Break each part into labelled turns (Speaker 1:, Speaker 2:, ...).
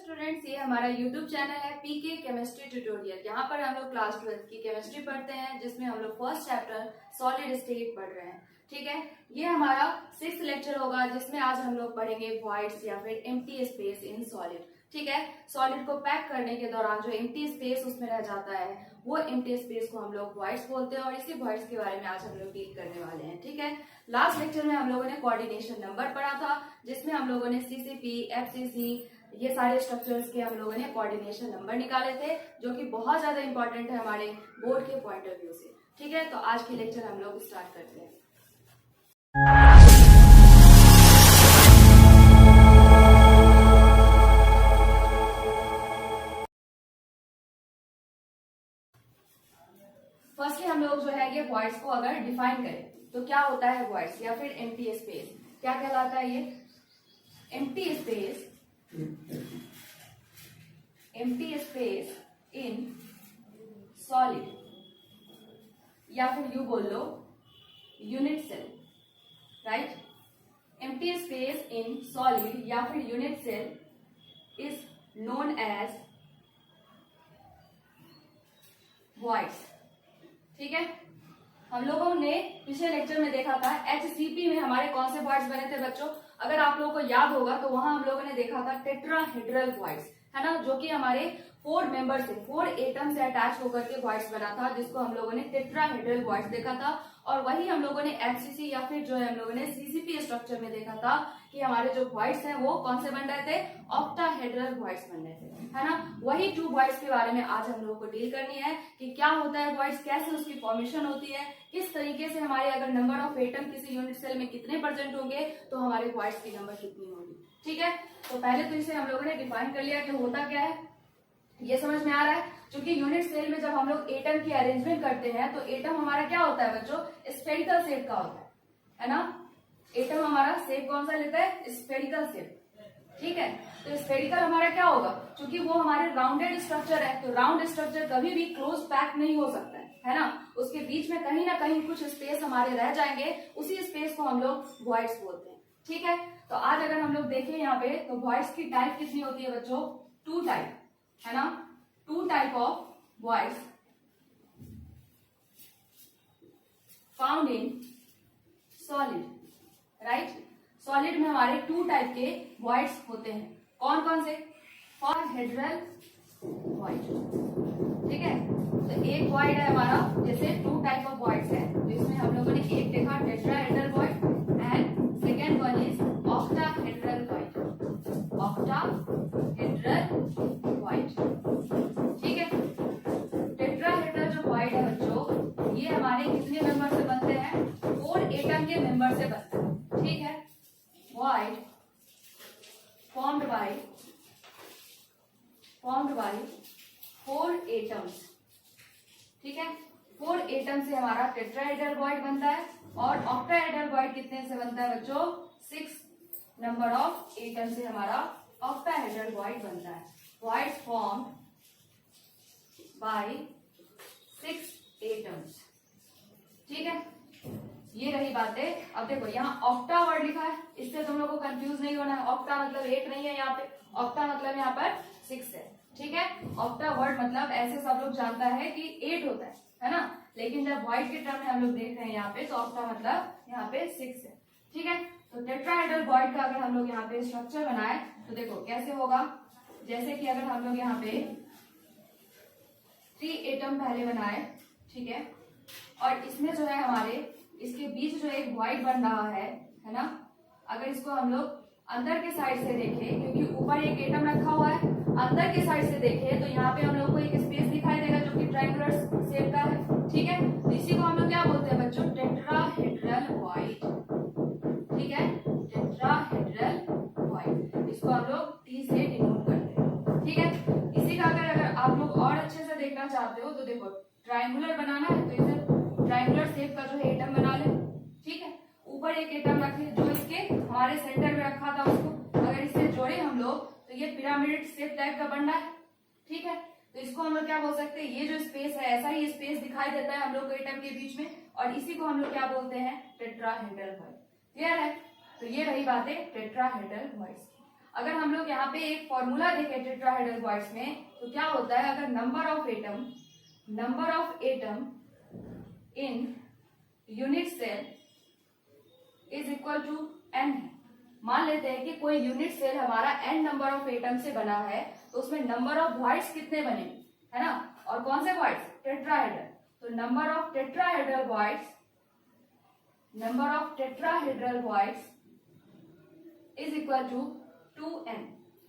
Speaker 1: Students, ये हमारा YouTube channel है पीके केमिस्ट्री ट्यूटोरियल। यहाँ पर हम लोग क्लास 12 की केमिस्ट्री पढ़ते हैं, जिसमें हम लोग फर्स्ट चैप्टर सॉलिड स्टेट पढ़ रहे हैं। ठीक है, ये हमारा 6th लेक्चर होगा, जिसमें आज हम लोग पढ़ेंगे वॉइड्स या फिर एम्प्टी स्पेस इन सॉलिड। ठीक है, सॉलिड को पैक करने के दौरान जो एम्प्टी स्पेस उसमें रह जाता है, वो एम्प्टी स्पेस को हम लोग वॉइड्स बोलते हैं, और इसी वॉइड्स के बारे में आज हम लोग डील करने वाले हैं। ठीक है, लास्ट लेक्चर में हम लोगों ने कोऑर्डिनेशन नंबर पढ़ा था, जिसमें हम लोगों ने सीसीपी, एफसीसी, ये सारे स्ट्रक्चर्स के हम लोगों ने कोऑर्डिनेशन नंबर निकाले थे, जो कि बहुत ज्यादा इंपॉर्टेंट है हमारे बोर्ड के पॉइंट ऑफ व्यू से। ठीक है, तो आज की लेक्चर हम लोग स्टार्ट करते हैं। फर्स्टली हम लोग जो है ये वॉइड्स को अगर डिफाइन करें तो क्या होता है वॉइड्स या फिर एम्प्टी स्पेस, क्या कहलाता है ये? एम्प्टी स्पेस इन सॉलिड, या फिर यू बोल लो unit cell, right? Empty space in solid या फिर unit cell is known as voids. ठीक है, हम लोगों ने पिछले लेक्चर में देखा था HCP में हमारे कौन से वॉइड्स बने थे बच्चों? अगर आप लोगों को याद होगा तो वहां हम लोगों ने देखा था टेट्राहेड्रल वॉइड्स, है ना, जो कि हमारे 4 मेंबर से 4 एटम से अटैच होकर के वॉइड्स बना था, जिसको हम लोगों ने टेट्राहेड्रल वॉइड्स देखा था। और वही हम लोगों ने FCC या फिर जो है हम लोगों ने CCP स्ट्रक्चर में देखा था कि हमारे जो वॉइड्स हैं वो कौन से बन रहे थे? ऑक्टाहेड्रल वॉइड्स बन रहे थे, है ना। वही 2 वॉइड्स के बारे में आज हम लोगों को डील करनी है कि क्या होता है वॉइड्स, कैसे उसकी फॉर्मेशन होती है, किस तरीके से हमारे अगर नंबर ऑफ एटम किसी यूनिट सेल में कितने % होंगे तो हमारे वॉइड्स की नंबर कितनी होगी। ठीक है, तो पहले तो इसे हम लोगों ने डिफाइन कर लिया कि होता क्या है, ये समझ में आ रहा है। क्योंकि यूनिट सेल में जब हम लोग एटम की अरेंजमेंट करते हैं तो एटम हमारा क्या होता है बच्चों? स्फेरिकल शेप का होता है ना। एटम हमारा शेप कौन सा लेता है? Spherical shape. ठीक है, तो स्फेरिकल हमारा क्या होगा? क्योंकि वो हमारे राउंडेड स्ट्रक्चर है, तो राउंड स्ट्रक्चर कभी भी क्लोज पैक नहीं हो सकता है ना। उसके बीच में कहीं ना कहीं कुछ स्पेस हमारे रह जाएंगे, उसी स्पेस को हम लोग वॉइड्स बोलते हैं। ठीक है, तो आज अगर हम लोग देखें यहाँ पे तो वॉइड्स की टाइप कितनी होती है बच्चों? 2 टाइप, है ना। 2 type of voids found in solid, right. Solid में हमारे 2 टाइप के वॉइड्स होते हैं। कौन कौन से? Octahedral void. ठीक है, तो एक वॉइड है हमारा, जैसे 2 टाइप ऑफ वॉइड्स है, तो इसमें हम लोगों ने एक देखा tetrahedral void and second one is octahedral void. Octahedral void, ठीक है। टेट्राहेड्रल जो वॉइड है बच्चों, ये हमारे कितने मेंबर से बनते हैं? 4 एटम के मेंबर से बनते हैं। ठीक है, void formed by 4 atoms। ठीक है, 4 एटम से हमारा टेट्राहेड्रल वॉइड बनता है, और ऑक्टाहेड्रल वॉइड कितने से बनता है बच्चों? 6 नंबर ऑफ एटम से हमारा ऑक्टाहेड्रल वॉइड बनता है। Voids formed by 6 atoms. ठीक है, ये रही बातें। अब देखो यहाँ ऑक्टा वर्ड लिखा है, इससे तुम लोगों को कंफ्यूज नहीं होना है। ऑक्टा मतलब 1 नहीं है यहाँ पे, ऑक्टा मतलब यहाँ पर 6 है। ठीक है, ऑक्टा वर्ड मतलब ऐसे सब लोग जानता है कि 8 होता है ना। लेकिन जब वॉइड के टर्म में हम लोग देख रहे हैं यहाँ पे, तो ऑक्टा मतलब यहाँ पे 6 है। ठीक है, तो टेट्राहेड्रल वॉइड का अगर हम लोग यहाँ पे स्ट्रक्चर बनाए तो देखो कैसे होगा। जैसे कि अगर हम लोग यहाँ पे 3 एटम पहले बनाए, ठीक है, और इसमें जो है हमारे इसके बीच जो एक वॉइड बन रहा है ना। अगर इसको हम लोग अंदर के साइड से देखें, क्योंकि ऊपर एक एटम रखा हुआ है, अंदर के साइड से देखें तो यहाँ पे हम लोग को एक स्पेस दिखाई देगा जो कि ट्रायंगुलर शेप का है। ठीक है, तो इसी को हम लोग क्या बोलते हैं बच्चों? Tetrahedral void. ठीक है, टेट्राहेड्रल वॉइड, इसको हम लोग T से डिनोट करते हैं। ठीक है, इसी का अगर आप लोग और अच्छे से देखना चाहते हो तो देखो, ट्रायंगुलर बनाना है तो इसे ट्रायंगुलर शेप का जो है एटम बना ले। ठीक है, ऊपर एक एटम रखे जो इसके हमारे सेंटर में रखा था, उसको अगर इससे जोड़े हम लोग तो ये पिरामिड शेप टाइप का बन रहा है। ठीक है, तो इसको हम लोग क्या बोल सकते हैं? ये जो स्पेस है, ऐसा ही स्पेस दिखाई देता है हम लोग को एटम के बीच में, और इसी को हम लोग क्या बोलते हैं? Tetrahedral void. क्लियर है? तो ये रही बातें टेट्राहेड्रल वॉइड्स। अगर हम लोग यहाँ पे एक फॉर्मूला देखें टेट्राहेड्रल क्वार्ट्ज में तो क्या होता है, अगर number of atom in unit cell is equal to n है। मान लेते हैं कि कोई यूनिट सेल हमारा n नंबर ऑफ एटम से बना है तो उसमें नंबर ऑफ क्वार्ट्ज कितने बने, है ना, और कौन से क्वार्ट्ज, टेट्राहेड्रल। तो number of tetrahedral quartz is equal to 2n,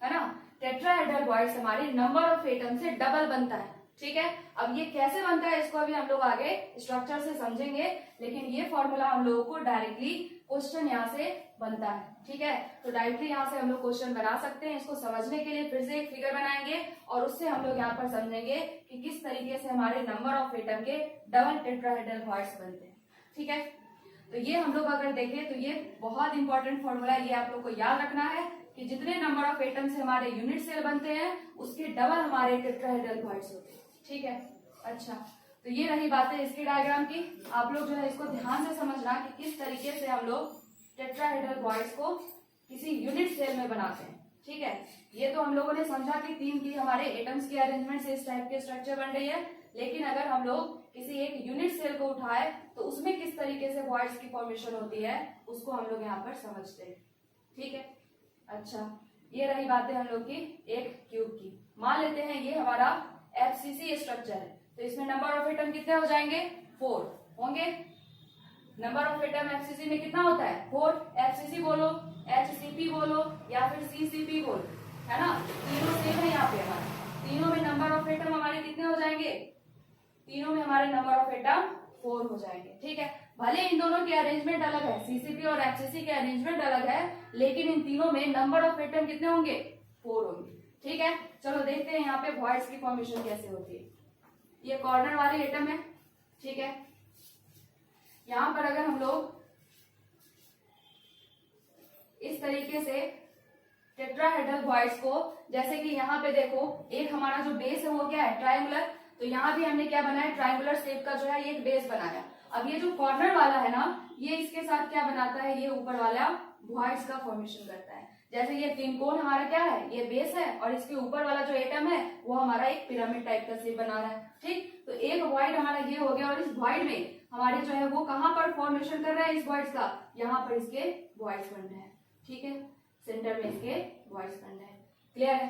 Speaker 1: है ना। टेट्राहेड्रल क्वार्ट्ज हमारे नंबर ऑफ एटम से डबल बनता है, ठीक है। अब ये कैसे बनता है इसको अभी हम लोग आगे स्ट्रक्चर से समझेंगे, लेकिन ये फॉर्मूला हम लोगों को डायरेक्टली क्वेश्चन यहाँ से बनता है, ठीक है। तो डायरेक्टली यहाँ से हम लोग क्वेश्चन बना सकते हैं। इसको समझने के लिए फिर से एक फिगर बनाएंगे और उससे हम लोग यहाँ पर समझेंगे कि किस तरीके से हमारे नंबर ऑफ एटम के डबल टेट्राहेड्रल क्वार्ट्ज बनते हैं, ठीक है। तो ये हम लोग अगर देखें तो ये बहुत इंपॉर्टेंट फॉर्मूला है, ये आप लोग को याद रखना है कि जितने नंबर ऑफ एटम से हमारे यूनिट सेल बनते हैं उसके डबल हमारे टेट्राहेड्रल क्वार्ट्ज होते हैं, ठीक है। अच्छा, तो ये रही बातें इसके डायग्राम की। आप लोग जो है इसको ध्यान से समझना कि किस तरीके से हम लोग टेट्राहेड्रल क्वार्ट्ज को किसी यूनिट सेल में बनाते हैं, ठीक है। ये तो हम लोगों ने समझा कि तीन की हमारे एटम्स की अरेंजमेंट से इस टाइप के स्ट्रक्चर बन रही है, लेकिन अगर हम लोग किसी एक यूनिट सेल को उठाए तो उसमें किस तरीके से क्वार्ट्ज की फॉर्मेशन होती है उसको हम लोग यहाँ पर समझते हैं, ठीक है। अच्छा, ये रही बातें हम लोग की एक क्यूब की। मान लेते हैं ये हमारा FCC स्ट्रक्चर है, तो इसमें नंबर ऑफ एटम कितने हो जाएंगे, 4 होंगे। नंबर ऑफ एटम FCC में कितना होता है, 4। FCC बोलो, HCP बोलो या फिर CCP बोलो, है ना, तीनों सेम है यहाँ पे हमारे। तीनों में नंबर ऑफ एटम हमारे कितने हो जाएंगे, तीनों में हमारे नंबर ऑफ एटम 4 हो जाएंगे, ठीक है। भले इन दोनों के अरेंजमेंट अलग है, CCP और FCC के अरेंजमेंट अलग है, लेकिन इन तीनों में नंबर ऑफ एटम कितने होंगे, 4 होंगे, ठीक है। चलो देखते हैं यहाँ पे क्वार्ट्ज की फॉर्मेशन कैसे होती है। ये कॉर्नर वाले एटम है, ठीक है। यहाँ पर अगर हम लोग इस तरीके से टेट्राहेड्रल क्वार्ट्ज को, जैसे कि यहाँ पे देखो एक हमारा जो बेस है वो क्या है, ट्रायंगुलर, तो यहाँ भी हमने क्या बनाया, ट्रायंगुलर शेप का जो है ये एक बेस बनाया। अब ये जो कॉर्नर वाला है ना, ये इसके साथ क्या बनाता है, ये ऊपर वाला क्वार्ट्ज का फॉर्मेशन करता है। जैसे ये त्रिकोण हमारा क्या है, ये बेस है, और इसके ऊपर वाला जो एटम है वो हमारा एक पिरामिड टाइप का शेप बना रहा है, ठीक। तो एक वॉइड हमारा ये हो गया, और इस वॉइड में हमारे जो है वो कहाँ पर फॉर्मेशन कर रहा है इस वॉइड्स का, यहाँ पर इसके वॉइड्स बन रहे हैं, ठीक है। सेंटर में इसके वॉइड्स बन रहे हैं, क्लियर है।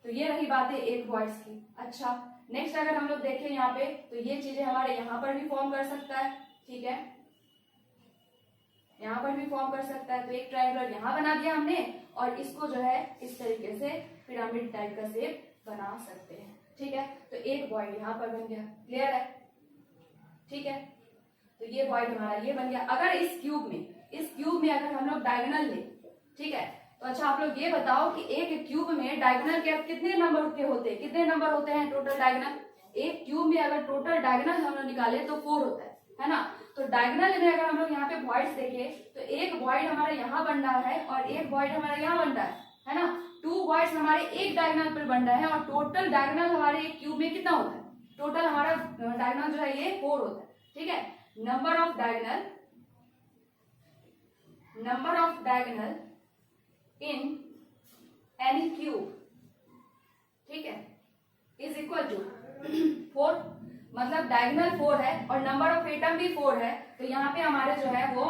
Speaker 1: तो ये रही बात है एक वॉइड्स की। अच्छा, नेक्स्ट अगर हम लोग देखें यहाँ पे तो ये चीजें हमारे यहाँ पर भी फॉर्म कर सकता है, ठीक है, यहाँ पर भी फॉर्म कर सकता है। तो एक ट्रायंगल यहाँ बना दिया हमने, और इसको जो है इस तरीके से पिरामिड टाइप का शेप बना सकते हैं, ठीक है। तो एक वॉइड यहाँ पर बन गया, क्लियर है, ठीक है। तो ये वॉइड हमारा ये बन गया। अगर इस क्यूब में अगर हम लोग डायगोनल ले, ठीक है, तो अच्छा आप लोग ये बताओ कि एक क्यूब में डायगोनल के कितने नंबर के होते हैं, कितने नंबर होते हैं टोटल डायगोनल। एक क्यूब में अगर टोटल डायगोनल हम लोग निकाले तो 4 होता है ना। तो डायगोनल में अगर हम लोग यहाँ पे वॉइड्स देखें तो एक वॉइड हमारा यहाँ बन रहा है और एक वॉइड हमारा यहाँ बन रहा है ना। 2 वॉइड्स हमारे एक डायगोनल पर बन रहा है, और टोटल डायगोनल हमारे एक क्यूब में कितना होता है, टोटल हमारा डायगोनल जो है ये 4 होता है, ठीक है। Number of diagonal in any cube, ठीक है, इज इक्वल टू 4। मतलब डायगोनल 4 है और नंबर ऑफ एटम भी 4 है, तो यहाँ पे हमारे जो है वो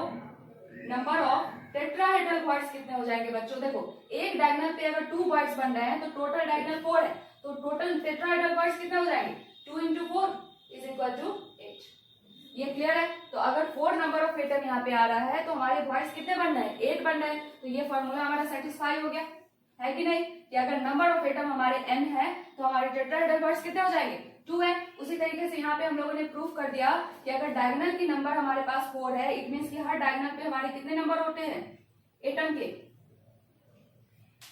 Speaker 1: नंबर ऑफ टेट्राहेड्रल क्वार्ट्ज कितने हो जाएंगे बच्चों। देखो एक डायगोनल पे अगर 2 क्वार्ट्ज बन रहे हैं तो टोटल डायगोनल 4 है, तो टोटल टेट्राहेड्रल क्वार्ट्ज कितने हो जाएंगे, 2 into 4 इज इक्वल टू 8। ये क्लियर है। तो अगर 4 नंबर ऑफ एटम यहाँ पे आ रहा है तो हमारे क्वार्ट्ज कितने बन रहे हैं, 8 बन रहे हैं। तो ये फॉर्मूला हमारा सेटिस्फाई हो गया है कि नहीं, कि अगर नंबर ऑफ एटम हमारे n है तो हमारे टेट्राहेड्रल क्वार्ट्ज कितने हो जाएंगे, 2 है। उसी तरीके से यहाँ पे हम लोगों ने प्रूफ कर दिया कि अगर डायगोनल की नंबर हमारे पास 4 है, इट मींस कि हर डायगोनल पे हमारे कितने नंबर होते हैं एटम के,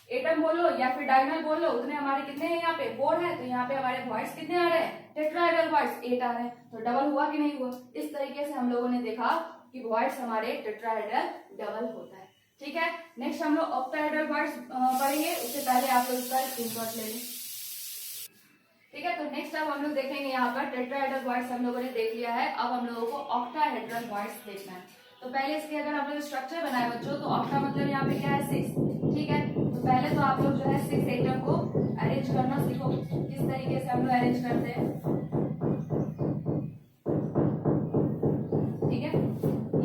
Speaker 1: एटम बोल लो या फिर डायगोनल बोल लो, उतने हमारे कितने हैं यहाँ पे 4 है। तो यहाँ पे हमारे क्वार्ट्ज कितने आ रहे हैं, टेट्राहेड्रल क्वार्ट्ज 8 आ रहे हैं। तो डबल हुआ कि नहीं हुआ। इस तरीके से हम लोगों ने देखा कि क्वार्ट्ज हमारे टेट्राहेड्रल डबल होता है, ठीक है। नेक्स्ट हम लोग ऑक्टाहेड्रल क्वार्ट्ज पढ़ेंगे, उससे पहले आप लोग इसका स्क्रीनशॉट ले लें, ठीक है। तो नेक्स्ट अब हम लोग देखेंगे यहाँ पर टेट्राहेड्रल क्वार्ट्ज हम लोगों ने देख लिया है, अब हम लोगों को ऑक्टाहेड्रल क्वार्ट्ज देखना है। तो पहले इसके अगर हम लोग स्ट्रक्चर बनाए बच्चों, तो ऑक्टा मतलब यहाँ पे क्या है 6, ठीक है। तो पहले तो आप लोग जो है 6 एटम को अरेंज करना सीखो, किस तरीके से हम लोग अरेंज करते हैं। ठीक है,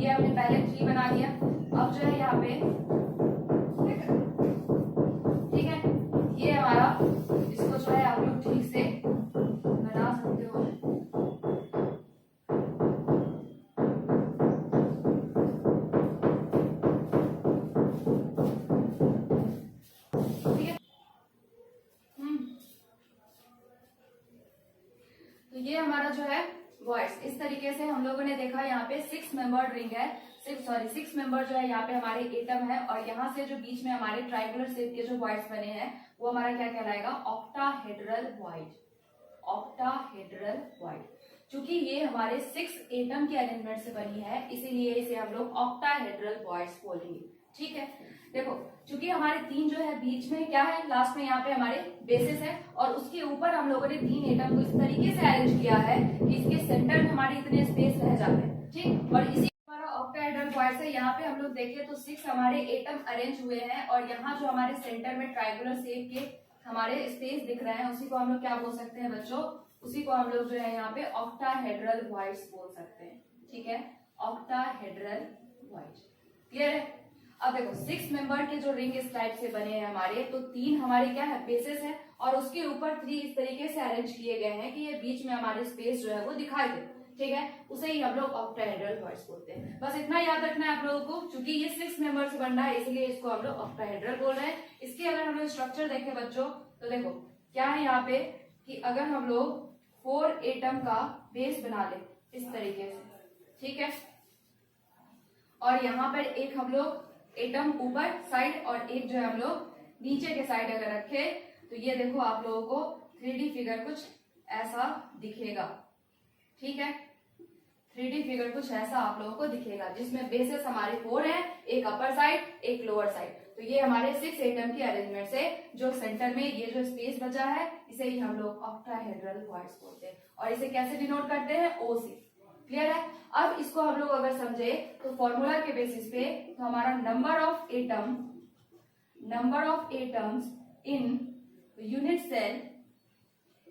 Speaker 1: ये हमने पहले ट्री बना लिया। अब जो है यहाँ पे ठीक है, ये हमारा, इसको जो है आप लोग ठीक से बना सकते हो। ठीक है, तो ये हमारा जो है वॉइस, इस तरीके से हम लोगों ने देखा। यहाँ पे 6 मेंबर्ड रिंग है, 6 मेंबर जो है यहाँ पे हमारे एटम है, और यहाँ से जो बीच में हमारे ट्राइंगुलर शेप के जो वॉइड्स बने हैं वो हमारा क्या कहलाएगा, ऑक्टाहेड्रल वॉइड। ऑक्टाहेड्रल वॉइड, क्योंकि ये हमारे 6 एटम की अरेंजमेंट से बनी है, इसीलिए इसे हम लोग ऑक्टाहेड्रल वॉइड्स बोलेंगे। ठीक है, देखो क्योंकि हमारे 3 जो है बीच में क्या है, लास्ट में यहाँ पे हमारे बेसिस है, और उसके ऊपर हम लोगों ने 3 एटम को इस तरीके से अरेंज किया है कि इसके सेंटर में हमारे इतने स्पेस रह जाते हैं। ठीक, और इसी ऑक्टाहेड्रल वॉइड्स है। यहाँ पे हम लोग देखें तो 6 हमारे एटम अरेंज हुए हैं, और यहाँ जो हमारे सेंटर में ट्रायंगुलर शेप के हमारे स्पेस दिख रहे हैं, उसी को हम लोग क्या बोल सकते हैं बच्चों, उसी को हम लोग जो है यहाँ पे ऑक्टाहेड्रल वॉइड्स बोल सकते हैं। ठीक है, ऑक्टाहेड्रल वॉइड, क्लियर है। अब देखो 6 मेंबर के जो रिंग इस टाइप से बने हैं हमारे, तो 3 हमारे क्या है, बेसिस है, और उसके ऊपर 3 इस तरीके से अरेंज किए गए हैं कि ये बीच में हमारे स्पेस जो है वो दिखाई दे। ठीक है, उसे ही हम लोग ऑक्टाहेड्रल वॉइड्स बोलते हैं। बस इतना याद रखना है आप लोगों को, क्योंकि ये 6 मेंबर से बन रहा है, इसलिए इसको हम लोग ऑक्टाहेड्रल बोल रहे हैं। इसके अगर हम लोग स्ट्रक्चर देखें बच्चों, तो देखो क्या है यहाँ पे कि अगर हम लोग 4 एटम का बेस बना ले इस तरीके से, ठीक है, और यहाँ पर एक हम लोग एटम ऊपर साइड और एक जो है हम लोग नीचे के साइड अगर रखे, तो ये देखो आप लोगों को 3D फिगर कुछ ऐसा दिखेगा। ठीक है, 3D फिगर कुछ ऐसा आप लोगों को दिखेगा, जिसमें बेसिस हमारे 4 है, एक अपर साइड एक लोअर साइड। तो ये हमारे 6 एटम की अरेंजमेंट से जो सेंटर में ये जो स्पेस बचा है, इसे ही हम लोग ऑक्टाहेड्रल वॉइड्स बोलते हैं, और इसे कैसे डिनोट करते हैं, O से। क्लियर है। अब इसको हम लोग अगर समझे तो फॉर्मूला के बेसिस पे, तो हमारा number of atoms in unit cell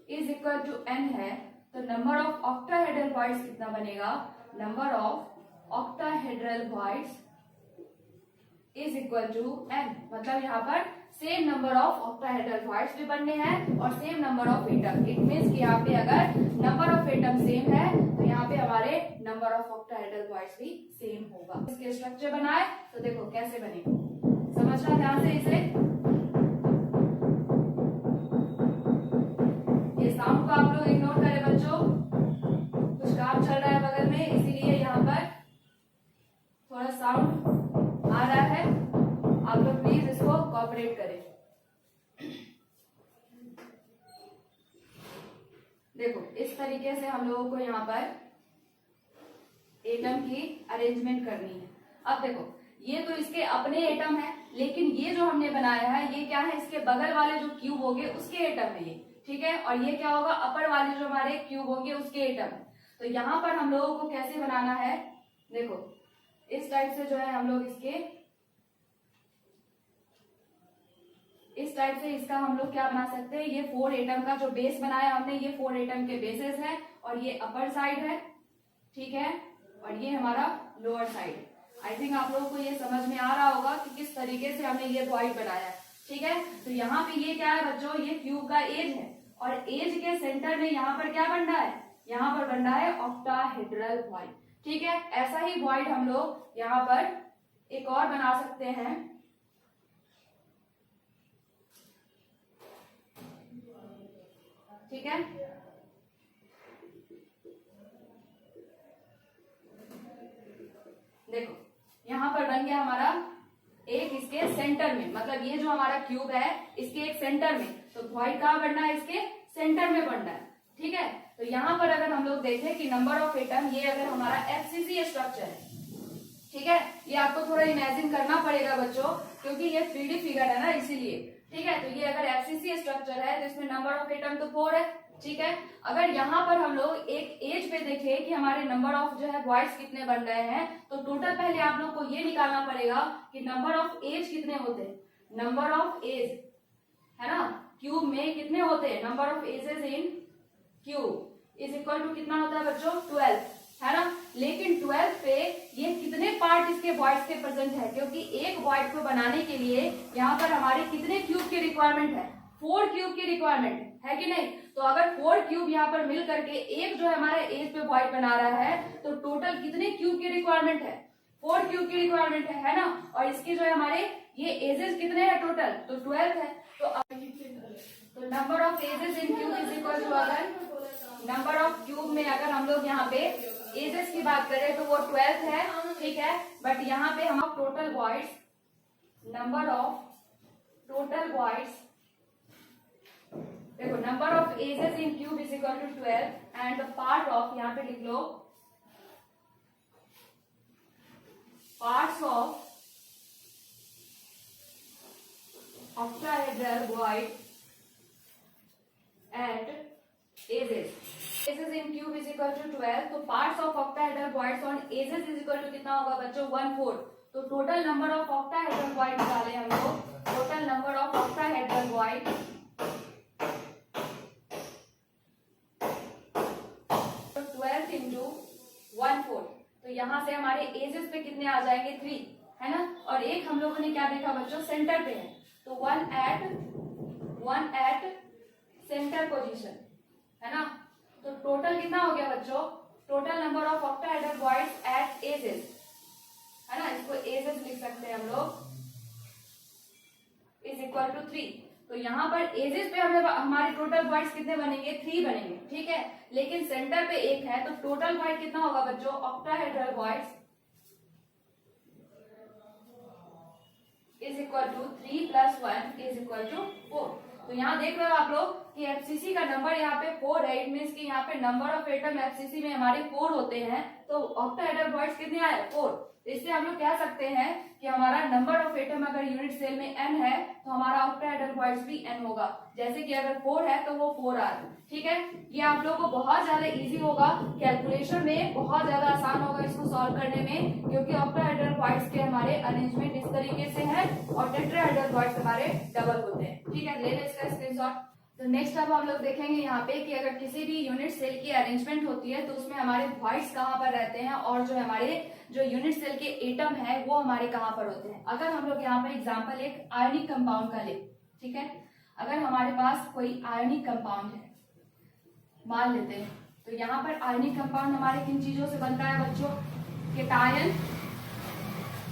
Speaker 1: is equal to n है, तो नंबर ऑफ ऑक्टाहेड्रल वॉइड्स कितना बनेगा, number of octahedral voids is equal to n। मतलब यहाँ पर same number of octahedral voids भी बनने हैं और same number of atom. It means कि यहाँ पे अगर नंबर ऑफ एटम सेम है, तो यहाँ पे हमारे नंबर ऑफ ऑक्टाहेड्रल वॉइड्स भी सेम होगा। इसके स्ट्रक्चर बनाए तो देखो कैसे बनेगा, समझना ध्यान से इसे। ये साउंड को आप लोग इग्नोर करें बच्चों, कुछ काम चल रहा है बगल में, इसीलिए यहाँ पर थोड़ा साउंड आ रहा है। आप लोग प्लीज इसको कोऑपरेट करें। देखो इस तरीके से हम लोगों को यहाँ पर एटम की अरेंजमेंट करनी है। अब देखो ये तो इसके अपने एटम है, लेकिन ये जो हमने बनाया है ये क्या है, इसके बगल वाले जो क्यूब होंगे उसके एटम है ये। ठीक है, और ये क्या होगा, अपर वाले जो हमारे क्यूब होंगे उसके एटम है। तो यहाँ पर हम लोगों को कैसे बनाना है, देखो इस टाइप से जो है हम लोग इस टाइप से इसका हम लोग क्या बना सकते हैं, ये 4 एटम का जो बेस बनाया हमने, ये 4 एटम के बेसेस है, और ये अपर साइड है। ठीक है, और ये हमारा लोअर साइड। आई थिंक आप लोगों को ये समझ में आ रहा होगा कि किस तरीके से हमने ये वॉइड बनाया है। ठीक है, तो यहाँ पे ये क्या है बच्चों, ये क्यूब का एज है, और एज के सेंटर में यहाँ पर क्या बन रहा है, यहाँ पर बन रहा है ऑक्टाहेड्रल वॉइड। ठीक है, ऐसा ही वॉइड हम लोग यहाँ पर एक और बना सकते हैं। ठीक है, देखो यहाँ पर बन गया हमारा एक इसके सेंटर में, मतलब ये जो हमारा क्यूब है इसके एक सेंटर में, तो वॉइड कहाँ बनना है, इसके सेंटर में बनना है। ठीक है, तो यहाँ पर अगर हम लोग देखें कि नंबर ऑफ एटम, ये अगर हमारा FCC स्ट्रक्चर है, ठीक है, ये आपको थोड़ा इमेजिन करना पड़ेगा बच्चों, क्योंकि ये 3D फिगर है ना, इसीलिए। ठीक है, तो ये अगर FCC स्ट्रक्चर है तो इसमें नंबर ऑफ एटम तो 4 है। ठीक है, अगर यहाँ पर हम लोग एक एज पे देखें कि हमारे नंबर ऑफ जो है वॉइड्स कितने बन रहे हैं, तो टोटल पहले आप लोग को ये निकालना पड़ेगा कि नंबर ऑफ एज कितने होते हैं। नंबर ऑफ एज, है ना, क्यूब में कितने होते हैं, number of edges in cube is equal to कितना होता है बच्चों 12, है ना। लेकिन 12 पे ये कितने पार्ट इसके वॉइड्स के प्रेजेंट है, क्योंकि एक वॉइड को बनाने के लिए यहाँ पर हमारे कितने क्यूब की रिक्वायरमेंट है, 4 क्यूब की रिक्वायरमेंट है कि नहीं। तो अगर 4 क्यूब यहाँ पर मिल करके एक जो है हमारे एज पे वॉइड बना रहा है, तो टोटल कितने क्यूब की रिक्वायरमेंट है, 4 क्यूब की रिक्वायरमेंट है ना। और इसके जो है हमारे ये एजेस कितने हैं टोटल, तो 12 है। तो number of edges in cube is equal to, अगर नंबर ऑफ क्यूब में अगर हम लोग यहाँ पे एजेस की बात करें तो वो 12 है, ठीक है। बट यहाँ पे हम total voids, number of total voids, देखो number of edges in cube is equal to 12 and the part of, यहाँ पे लिख लो parts of octahedral void at ages in cube is equal to 12, तो parts of octahedral voids on ages is equal to कितना होगा बच्चों 1/4। तो total number of octahedral void निकाले हम लोग, total number of octahedral void तो 12 इंटू 1/4, तो यहाँ से हमारे एजेस पे कितने आ जाएंगे 3, है ना। और एक हम लोगों ने क्या देखा बच्चों, सेंटर पे है, तो वन एट सेंटर पोजीशन, है ना। तो टोटल कितना हो गया बच्चों, total number of octahedral voids at edges, है ना, इसको एजेस लिख सकते हैं हम लोग, इज इक्वल टू 3। तो यहाँ पर एजेस पे हमें हमारे टोटल वॉइड्स कितने बनेंगे, 3 बनेंगे, ठीक है। लेकिन सेंटर पे एक है, तो टोटल वॉइड कितना होगा बच्चों, octahedral voids is equal to 3 + 1 is equal to 4। तो यहाँ देख रहे हो आप लोग कि एफसीसी का नंबर यहाँ पे 4 है, इट मीन्स कि यहाँ पे नंबर ऑफ एटम एफसीसी में हमारे 4 होते हैं, तो ऑक्टाहेड्रल वॉइड्स कितने आए 4। इससे हम लोग कह सकते हैं कि हमारा नंबर ऑफ एटम अगर यूनिट सेल में n है तो हमारा ऑक्टाहेड्रल वॉइड्स भी n होगा, जैसे कि अगर 4 है तो वो 4r, ठीक है। ये आप लोगों को बहुत ज्यादा इजी होगा, कैलकुलेशन में बहुत ज्यादा आसान होगा इसको सॉल्व करने में, क्योंकि ऑक्टाहेड्रल वॉइड्स के हमारे अरेंजमेंट इस तरीके से है और टेट्राहेड्रल वॉइड्स हमारे डबल होते हैं, ठीक है। ले ले इसका स्क्रीनशॉट। तो नेक्स्ट अब हम लोग देखेंगे यहाँ पे कि अगर किसी भी यूनिट सेल की अरेंजमेंट होती है तो उसमें हमारे वॉइड्स कहाँ पर रहते हैं और जो हमारे जो यूनिट सेल के एटम है वो हमारे कहाँ पर होते हैं। अगर हम लोग यहाँ पे एग्जांपल एक आयनिक कंपाउंड का ले, ठीक है, अगर हमारे पास कोई आयनिक कंपाउंड है मान लेते हैं, तो यहाँ पर आयनिक कंपाउंड हमारे किन चीजों से बनता है बच्चों, केटायन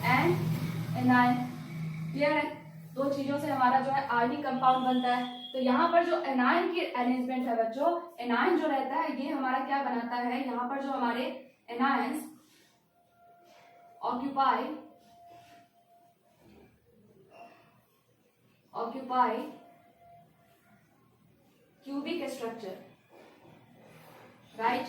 Speaker 1: एंड एनायन, क्लियर है। 2 चीजों से हमारा जो है आयनिक कंपाउंड बनता है। तो यहाँ पर जो एनायन की अरेंजमेंट है बच्चों, एनायन जो रहता है ये हमारा क्या बनाता है, यहाँ पर जो हमारे anions occupy cubic structure, right.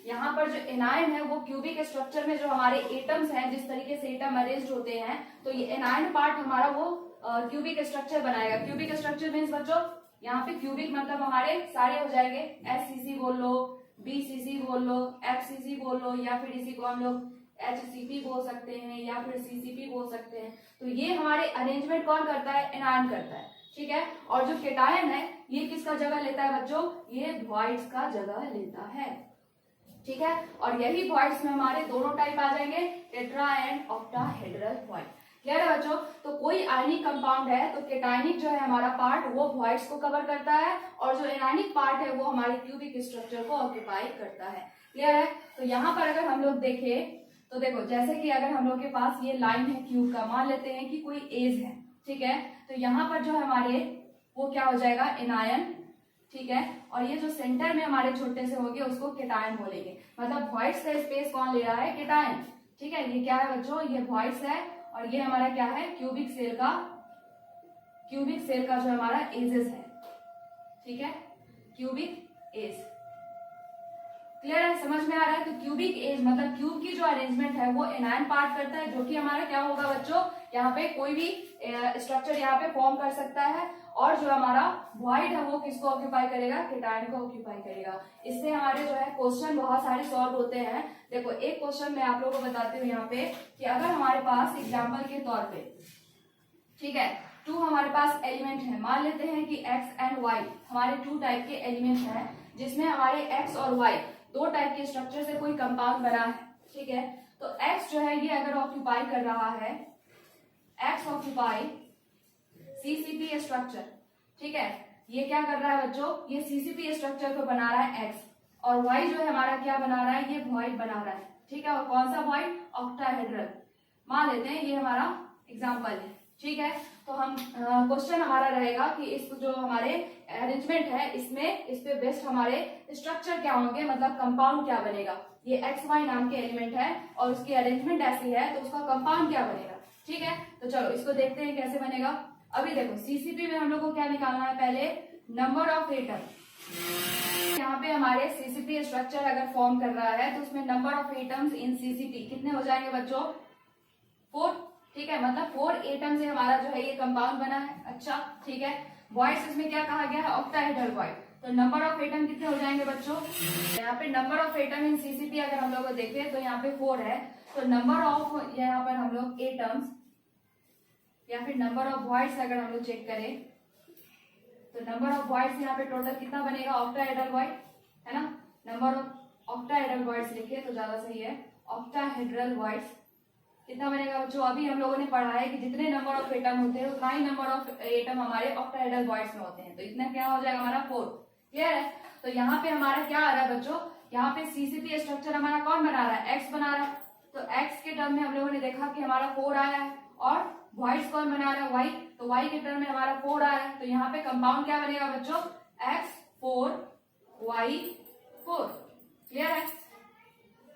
Speaker 1: यहाँ पर जो एनायन है वो क्यूबिक स्ट्रक्चर में जो हमारे एटम्स हैं, जिस तरीके से एटम अरेंज होते हैं, तो ये एनायन पार्ट हमारा वो क्यूबिक स्ट्रक्चर बनाएगा। क्यूबिक स्ट्रक्चर मीन्स बच्चों यहाँ पे क्यूबिक मतलब हमारे सारे हो जाएंगे, एससीसी बोल लो, बीसीसी बोल लो, एफसीसी बोल लो, या फिर इसी को हम लोग एचसीपी बोल सकते हैं या फिर सीसीपी बोल सकते हैं। तो ये हमारे अरेंजमेंट कौन करता है, एनायन करता है, ठीक है। और जो केटायन है ये किसका जगह लेता है बच्चों, ये वॉइड्स का जगह लेता है, ठीक है। और यही वॉइड्स में हमारे दोनों टाइप आ जाएंगे, tetra and octahedral void, clear है बच्चों। तो कोई आयनिक कंपाउंड है तो केटायनिक जो है हमारा पार्ट वो वॉइड्स को कवर करता है, और जो एनायनिक पार्ट है वो हमारे क्यूबिक स्ट्रक्चर को ऑक्यूपाई करता है, क्लियर है। तो यहाँ पर अगर हम लोग देखें तो देखो, जैसे कि अगर हम लोग के पास ये लाइन है क्यूब का, मान लेते हैं कि कोई एज है, ठीक है। तो यहाँ पर जो हमारे वो क्या हो जाएगा, एनायन, ठीक है। और ये जो सेंटर में हमारे छोटे से होंगे उसको केटायन बोलेंगे, मतलब वॉइड्स का स्पेस कौन ले रहा है, केटायन, ठीक है। ये क्या है बच्चों, ये वॉइड्स है, और ये हमारा क्या है, क्यूबिक सेल का जो हमारा एजेस है, ठीक है, क्यूबिक एज, क्लियर है, समझ में आ रहा है। तो क्यूबिक एज मतलब क्यूब की जो अरेंजमेंट है वो एनायन पार्ट करता है, जो कि हमारा क्या होगा बच्चों, यहाँ पे कोई भी स्ट्रक्चर यहाँ पे फॉर्म कर सकता है, और जो हमारा वॉइड है वो किसको ऑक्यूपाई करेगा, केटायन को ऑक्यूपाई करेगा। इससे हमारे जो है क्वेश्चन बहुत सारे सॉल्व होते हैं। देखो एक क्वेश्चन मैं आप लोगों को बताती हूँ यहाँ पे कि अगर हमारे पास एग्जाम्पल के तौर पे, ठीक है, टू हमारे पास एलिमेंट है, मान लेते हैं कि एक्स एंड वाई हमारे टू टाइप के एलिमेंट हैं, जिसमें हमारे एक्स और वाई दो टाइप के स्ट्रक्चर से कोई कंपाउंड बना है, ठीक है। तो एक्स जो है ये अगर ऑक्यूपाई कर रहा है, एक्स ऑक्यूपाई सीसीपी स्ट्रक्चर, ठीक है, ये क्या कर रहा है बच्चों, ये सीसीपी स्ट्रक्चर को बना रहा है एक्स, और वाई जो है हमारा क्या बना रहा है, ये वॉइड बना रहा है, ठीक है। और कौन सा वॉइड, ऑक्टाहेड्रल मान लेते हैं, ये हमारा एग्जाम्पल है, ठीक है। तो हम क्वेश्चन हमारा रहेगा कि इस जो हमारे अरेंजमेंट है इसमें इस पे बेस्ट हमारे स्ट्रक्चर क्या होंगे, मतलब कंपाउंड क्या बनेगा। ये एक्स वाई नाम के एलिमेंट है और उसकी अरेंजमेंट ऐसी है तो उसका कंपाउंड क्या बनेगा, ठीक है। तो चलो इसको देखते हैं कैसे बनेगा। अभी देखो सीसीपी में हम लोग को क्या निकालना है, पहले नंबर ऑफ एटम। यहाँ पे हमारे सीसीपी स्ट्रक्चर अगर फॉर्म कर रहा है तो उसमें number of atoms in CCP कितने हो जाएंगे बच्चों, 4, ठीक है। मतलब 4 एटम से हमारा जो है ये कंपाउंड बना है, अच्छा ठीक है। वॉइड्स इसमें क्या कहा गया है, ऑक्टाहेड्रल वॉइड, तो नंबर ऑफ एटम कितने हो जाएंगे बच्चों, यहाँ पे number of atom in CCP अगर हम लोग देखें तो यहाँ पे 4 है, तो नंबर ऑफ यहाँ पर हम लोग एटम्स या फिर नंबर ऑफ वॉइड्स अगर हम लोग चेक करें तो नंबर ऑफ वॉइड्स यहाँ पे टोटल कितना बनेगा, ऑक्टाहेड्रल वॉइड है ना, नंबर ऑफ ऑक्टाहेड्रल वॉइड्स लिखिए तो ज्यादा सही है, ऑक्टाहेड्रल वॉइड्स कितना बनेगा बच्चों। अभी हम लोगों ने पढ़ा है कि जितने नंबर ऑफ एटम होते हैं उतना ही नंबर ऑफ एटम हमारे ऑक्टाहेड्रल वॉइड्स में होते हैं, तो इतना क्या हो जाएगा हमारा 4, क्लियर है। तो यहाँ पे हमारा क्या आ रहा है बच्चों, यहाँ पे सीसीपी स्ट्रक्चर हमारा कौन बना रहा है, एक्स बना रहा है, तो एक्स के टर्म में हम लोगों ने देखा कि हमारा 4 आया है, और वॉइड्स कौन बना रहा है, वाई, तो वाई के टर्म में हमारा 4 आया है, तो यहाँ पे कंपाउंड क्या बनेगा बच्चों, x4 y4, क्लियर है।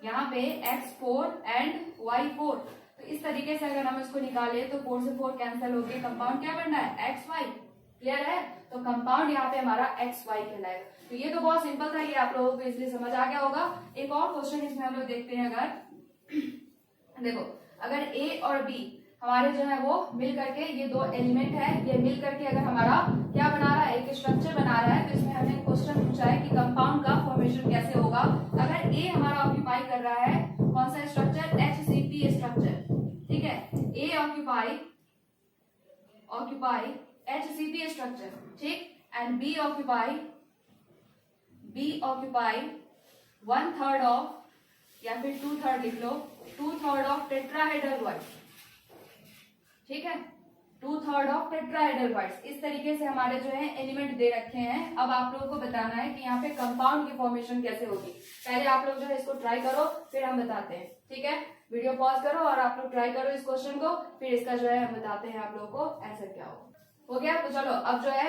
Speaker 1: यहाँ पे x4 एंड y4, तो इस तरीके से अगर हम इसको निकाले तो 4 से 4 कैंसिल होके कंपाउंड क्या बनना है, xy, क्लियर है। तो कंपाउंड यहाँ पे हमारा xy कहलाएगा। तो ये तो बहुत सिंपल था, ये आप लोगों को इसलिए समझ आ गया होगा। एक और क्वेश्चन इसमें हम लोग देखते हैं, अगर देखो अगर a और b हमारे जो है वो मिल करके, ये दो एलिमेंट है, ये मिल करके अगर हमारा क्या बना रहा है, एक स्ट्रक्चर बना रहा है, तो इसमें हमें क्वेश्चन पूछा है कि कंपाउंड का फॉर्मेशन कैसे होगा। अगर ए हमारा ऑक्यूपाई कर रहा है कौन सा स्ट्रक्चर, HCP स्ट्रक्चर, ठीक है, ए ऑक्यूपाई HCP स्ट्रक्चर, ठीक, एंड बी ऑक्यूपाई 1/3 ऑफ या फिर 2/3 लिख लो, 2/3 ऑफ टेट्राहेड्रल वॉइड, ठीक है, 2/3 ऑफ टेट्राहेड्रल वॉइड्स। इस तरीके से हमारे जो है एलिमेंट दे रखे हैं। अब आप लोगों को बताना है कि यहाँ पे कंपाउंड की फॉर्मेशन कैसे होगी। पहले आप लोग जो है इसको ट्राई करो, फिर हम बताते हैं, ठीक है। वीडियो पॉज करो और आप लोग ट्राई करो इस क्वेश्चन को, फिर इसका जो है हम बताते हैं आप लोगों को आंसर क्या हो गया। तो चलो अब जो है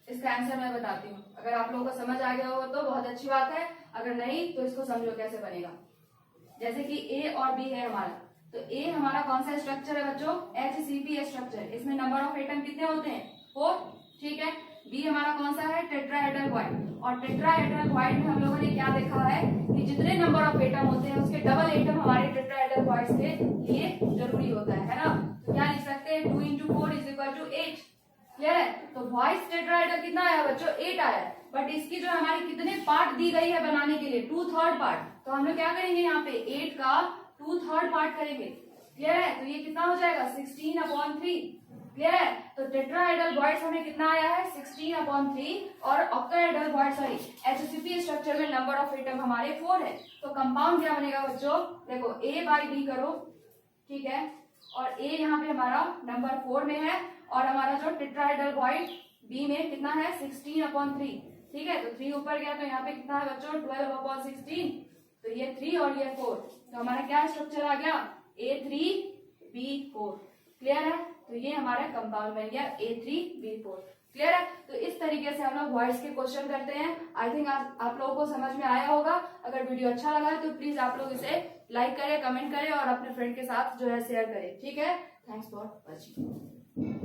Speaker 1: इसका आंसर मैं बताती हूँ। अगर आप लोगों को समझ आ गया हो तो बहुत अच्छी बात है, अगर नहीं तो इसको समझो कैसे बनेगा। जैसे कि ए और बी है हमारा, तो ए हमारा कौन सा स्ट्रक्चर है बच्चों, HCP स्ट्रक्चर, इसमें नंबर ऑफ एटम कितने होते हैं, 4, ठीक है। बी हमारा कौन सा है, टेट्राहेड्रल वॉइड, और टेट्राहेड्रल वॉइड में हम लोगों ने क्या देखा है कि जितने नंबर ऑफ एटम होते हैं उसके डबल एटम हमारे टेट्राहेड्रल वॉइड के लिए जरूरी होता है ना। तो क्या लिख सकते हैं, 2 × 4 = 8, क्लियर है। तो वॉइस टेट्राहेड्रल कितना आया बच्चों, 8 आया, बट इसकी जो हमारी कितने पार्ट दी गई है बनाने के लिए, 2/3 पार्ट, तो हम लोग क्या करेंगे यहाँ पे 8 का 2/3 पार्ट करेंगे, क्लियर है। तो ये कितना हो जाएगा, 16/3, क्लियर है। तो टेट्राहेड्रल वॉइड्स हमें कितना आया है, 16/3, और octahedral void sorry HCP structure में नंबर ऑफ एटम हमारे 4 है। तो कंपाउंड क्या बनेगा बच्चों, देखो A/B करो, ठीक है, और A यहाँ पे हमारा नंबर 4 में है, और हमारा जो टेट्राहेड्रल वॉइड B में कितना है, 16/3, ठीक है। तो 3 ऊपर गया तो यहाँ पे कितना है बच्चों, 12/16, तो ये 3 और ये 4, तो हमारा क्या स्ट्रक्चर आ गया, A3B4, क्लियर है। तो ये हमारा कंपाउंड बन गया A3B4, क्लियर है। तो इस तरीके से हम लोग वॉइड्स के क्वेश्चन करते हैं। आई थिंक आप लोगों को समझ में आया होगा। अगर वीडियो अच्छा लगा है तो प्लीज आप लोग इसे लाइक करें, कमेंट करें और अपने फ्रेंड के साथ जो है शेयर करें, ठीक है। Thanks for watching.